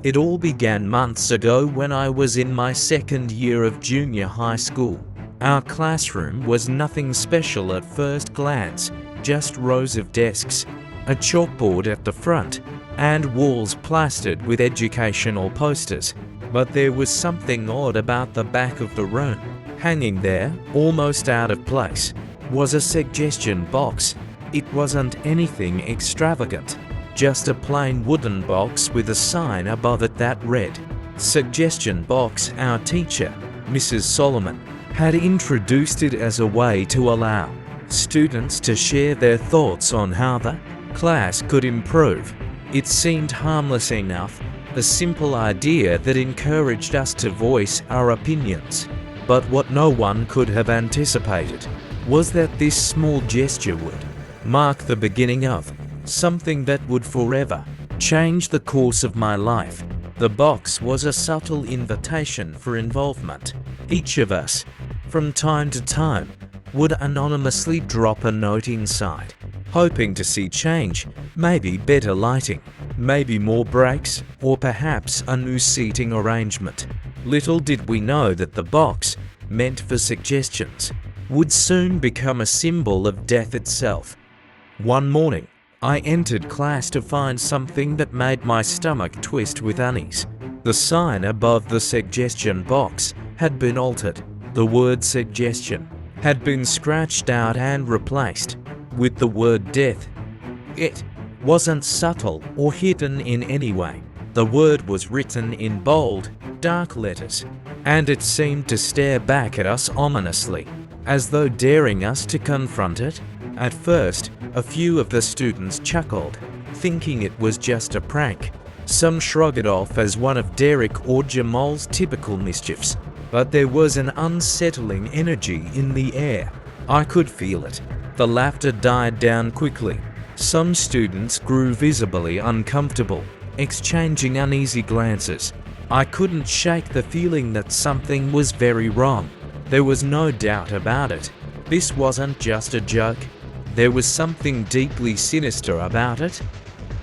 It all began months ago when I was in my second year of junior high school. Our classroom was nothing special at first glance, just rows of desks, a chalkboard at the front, and walls plastered with educational posters. But there was something odd about the back of the room. Hanging there, almost out of place, was a suggestion box. It wasn't anything extravagant, just a plain wooden box with a sign above it that read, "Suggestion Box." Our teacher, Mrs. Solomon, had introduced it as a way to allow students to share their thoughts on how the class could improve. It seemed harmless enough, a simple idea that encouraged us to voice our opinions. But what no one could have anticipated was that this small gesture would mark the beginning of something that would forever change the course of my life. The box was a subtle invitation for involvement. Each of us, from time to time, would anonymously drop a note inside, hoping to see change, maybe better lighting, maybe more breaks, or perhaps a new seating arrangement. Little did we know that the box, meant for suggestions, would soon become a symbol of death itself. One morning, I entered class to find something that made my stomach twist with unease. The sign above the suggestion box had been altered. The word "suggestion" had been scratched out and replaced with the word "death." It wasn't subtle or hidden in any way. The word was written in bold, dark letters, and it seemed to stare back at us ominously, as though daring us to confront it. At first, a few of the students chuckled, thinking it was just a prank. Some shrugged it off as one of Derek or Jamal's typical mischiefs. But there was an unsettling energy in the air. I could feel it. The laughter died down quickly. Some students grew visibly uncomfortable, exchanging uneasy glances. I couldn't shake the feeling that something was very wrong. There was no doubt about it. This wasn't just a joke. There was something deeply sinister about it.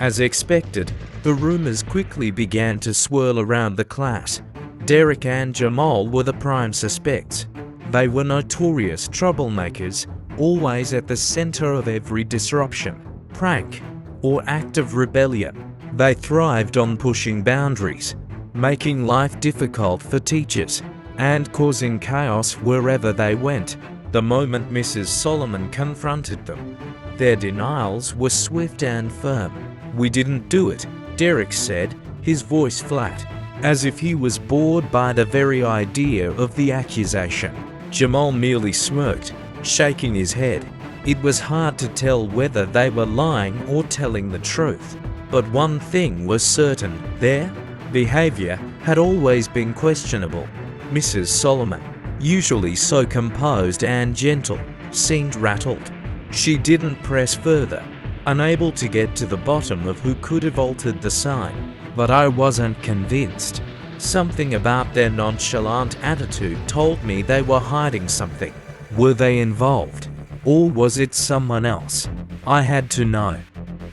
As expected, the rumors quickly began to swirl around the class. Derek and Jamal were the prime suspects. They were notorious troublemakers, always at the center of every disruption, prank, or act of rebellion. They thrived on pushing boundaries, making life difficult for teachers, and causing chaos wherever they went. The moment Mrs. Solomon confronted them, their denials were swift and firm. "We didn't do it," Derek said, his voice flat, as if he was bored by the very idea of the accusation. Jamal merely smirked, shaking his head. It was hard to tell whether they were lying or telling the truth. But one thing was certain, their behavior had always been questionable. Mrs. Solomon, usually so composed and gentle, seemed rattled. She didn't press further, unable to get to the bottom of who could have altered the sign. But I wasn't convinced. Something about their nonchalant attitude told me they were hiding something. Were they involved? Or was it someone else? I had to know.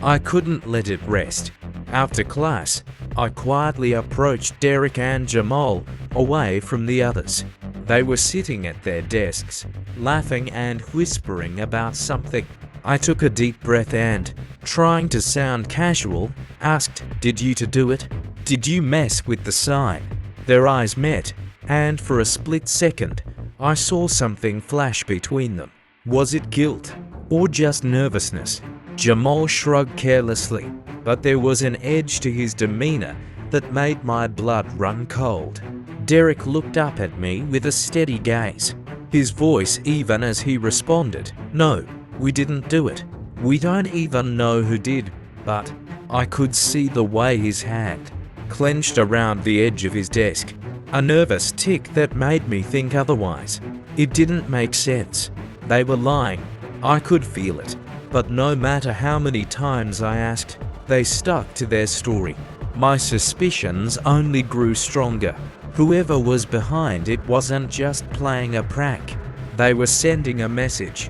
I couldn't let it rest. After class, I quietly approached Derek and Jamal, away from the others. They were sitting at their desks, laughing and whispering about something. I took a deep breath and, trying to sound casual, asked, "Did you two do it? Did you mess with the sign?" Their eyes met, and for a split second, I saw something flash between them. Was it guilt, or just nervousness? Jamal shrugged carelessly, but there was an edge to his demeanor that made my blood run cold. Derek looked up at me with a steady gaze, his voice even as he responded, "No, we didn't do it. We don't even know who did." But I could see the way his hand clenched around the edge of his desk, a nervous tick that made me think otherwise. It didn't make sense. They were lying. I could feel it. But no matter how many times I asked, they stuck to their story. My suspicions only grew stronger. Whoever was behind it wasn't just playing a prank. They were sending a message.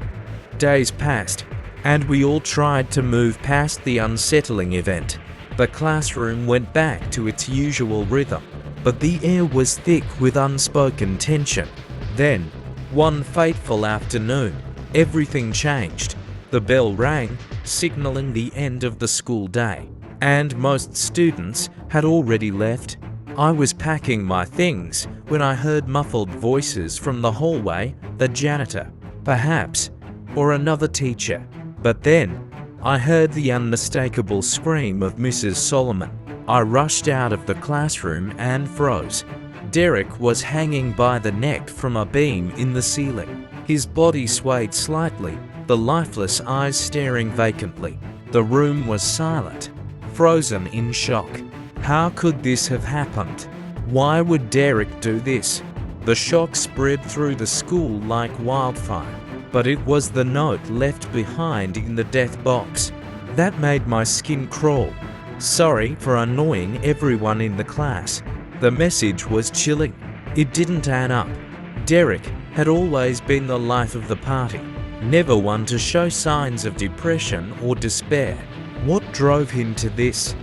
Days passed, and we all tried to move past the unsettling event. The classroom went back to its usual rhythm, but the air was thick with unspoken tension. Then, one fateful afternoon, everything changed. The bell rang, signaling the end of the school day, and most students had already left. I was packing my things when I heard muffled voices from the hallway, the janitor, perhaps, or another teacher. But then, I heard the unmistakable scream of Mrs. Solomon. I rushed out of the classroom and froze. Derek was hanging by the neck from a beam in the ceiling. His body swayed slightly, the lifeless eyes staring vacantly. The room was silent, frozen in shock. How could this have happened? Why would Derek do this? The shock spread through the school like wildfire, but it was the note left behind in the death box that made my skin crawl. Sorry for annoying everyone in the class. The message was chilling. It didn't add up. Derek had always been the life of the party, never one to show signs of depression or despair. What drove him to this?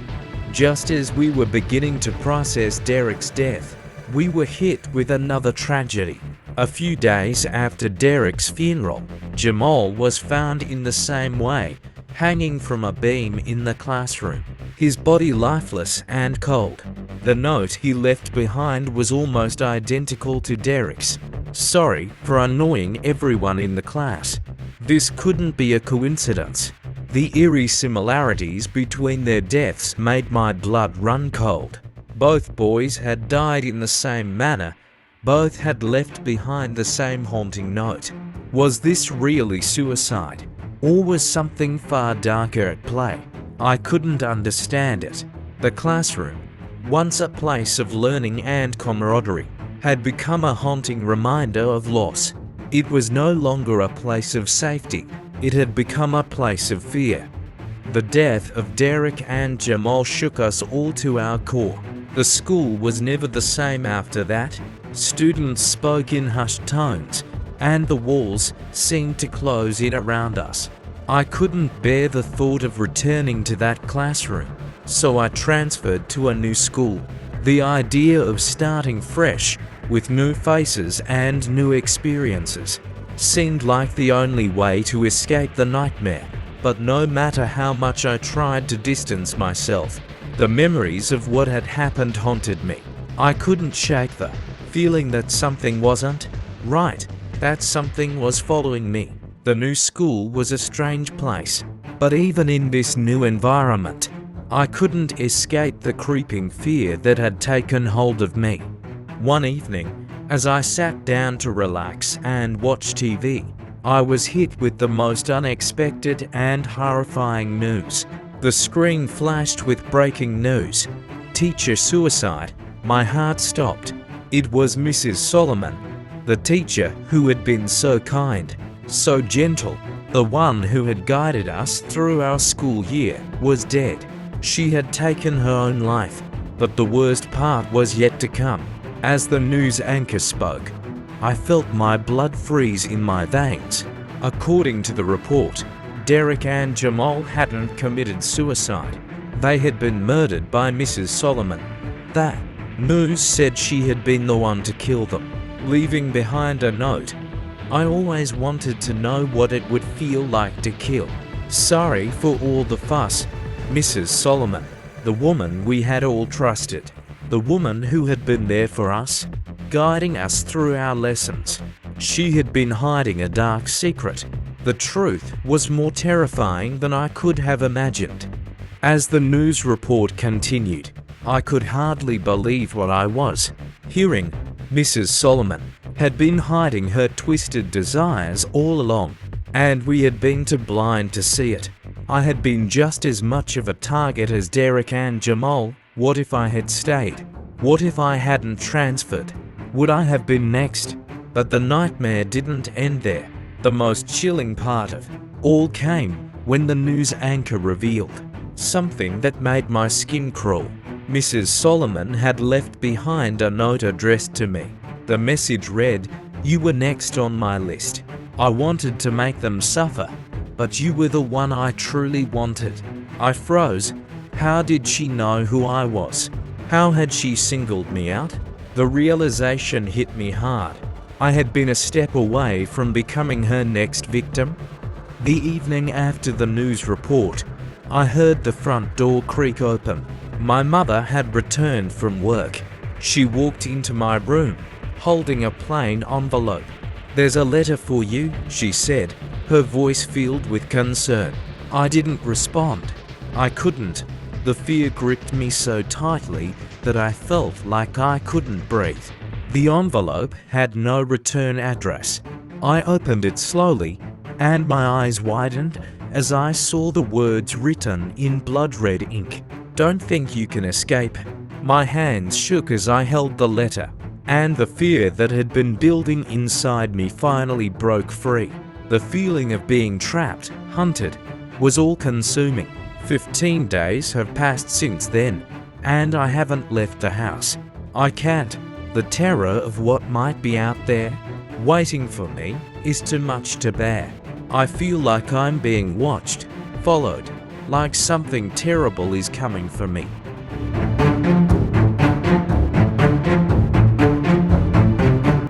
Just as we were beginning to process Derek's death, we were hit with another tragedy. A few days after Derek's funeral, Jamal was found in the same way, hanging from a beam in the classroom, his body lifeless and cold. The note he left behind was almost identical to Derek's. Sorry for annoying everyone in the class. This couldn't be a coincidence. The eerie similarities between their deaths made my blood run cold. Both boys had died in the same manner. Both had left behind the same haunting note. Was this really suicide? Or was something far darker at play? I couldn't understand it. The classroom, once a place of learning and camaraderie, had become a haunting reminder of loss. It was no longer a place of safety. It had become a place of fear. The death of Derek and Jamal shook us all to our core. The school was never the same after that. Students spoke in hushed tones, and the walls seemed to close in around us. I couldn't bear the thought of returning to that classroom, so I transferred to a new school. The idea of starting fresh, with new faces and new experiences, seemed like the only way to escape the nightmare. But no matter how much I tried to distance myself, the memories of what had happened haunted me. I couldn't shake the feeling that something wasn't right, that something was following me. The new school was a strange place, but even in this new environment, I couldn't escape the creeping fear that had taken hold of me. One evening, as I sat down to relax and watch TV, I was hit with the most unexpected and horrifying news. The screen flashed with breaking news. Teacher suicide. My heart stopped. It was Mrs. Solomon, the teacher who had been so kind, so gentle, the one who had guided us through our school year, was dead. She had taken her own life, but the worst part was yet to come. As the news anchor spoke, I felt my blood freeze in my veins. According to the report, Derek and Jamal hadn't committed suicide. They had been murdered by Mrs. Solomon. That news said she had been the one to kill them, leaving behind a note. I always wanted to know what it would feel like to kill. Sorry for all the fuss, Mrs. Solomon, the woman we had all trusted. The woman who had been there for us, guiding us through our lessons. She had been hiding a dark secret. The truth was more terrifying than I could have imagined. As the news report continued, I could hardly believe what I was hearing. Mrs. Solomon had been hiding her twisted desires all along, and we had been too blind to see it. I had been just as much of a target as Derek and Jamal. What if I had stayed? What if I hadn't transferred? Would I have been next? But the nightmare didn't end there. The most chilling part of all came when the news anchor revealed something that made my skin crawl. Mrs. Solomon had left behind a note addressed to me. The message read, "You were next on my list. I wanted to make them suffer, but you were the one I truly wanted." I froze. How did she know who I was? How had she singled me out? The realization hit me hard. I had been a step away from becoming her next victim. The evening after the news report, I heard the front door creak open. My mother had returned from work. She walked into my room, holding a plain envelope. "There's a letter for you," she said, her voice filled with concern. I didn't respond. I couldn't. The fear gripped me so tightly that I felt like I couldn't breathe. The envelope had no return address. I opened it slowly, and my eyes widened as I saw the words written in blood-red ink. "Don't think you can escape." My hands shook as I held the letter, and the fear that had been building inside me finally broke free. The feeling of being trapped, hunted, was all-consuming. 15 days have passed since then, and I haven't left the house. I can't. The terror of what might be out there, waiting for me, is too much to bear. I feel like I'm being watched, followed, like something terrible is coming for me.